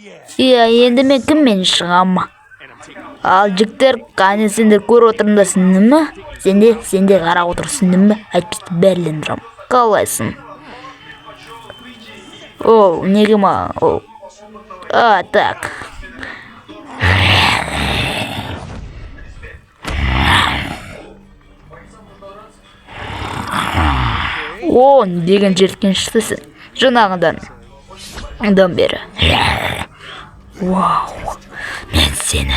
Iya, енді мен кіммен шығамын? Ал жігіттер қане сендер көріп отырсыңдар ма? Сенде қарап отырсыңдар ма? Айтпайды бәрінен тұрам. Қалайсың? О, неге ма? Так. О, деген жерткеншісі. Жаңағыдан бері. Вау, мен сені.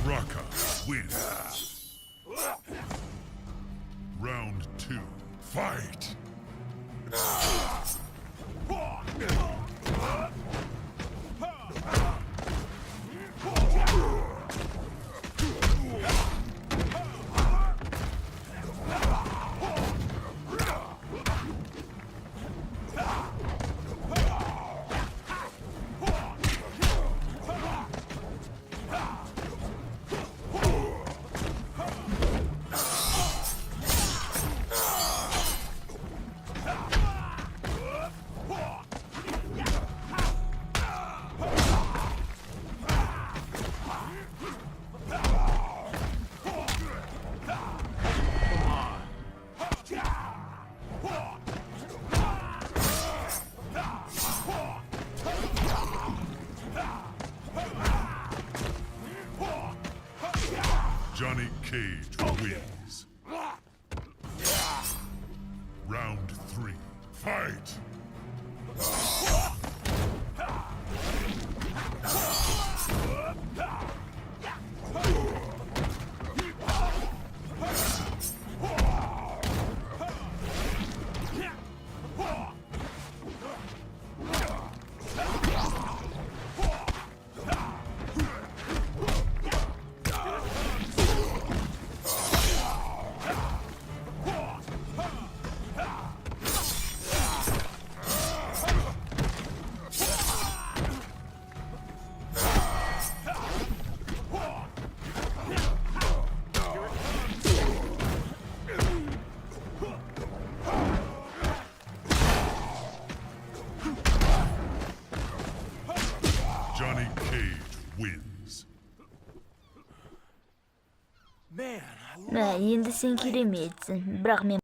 Baraka wins. Round 2. Fight! Johnny Cage wins. Round 3. Fight! Johnny Cage wins. Енді сен кереметсің, бірақ мен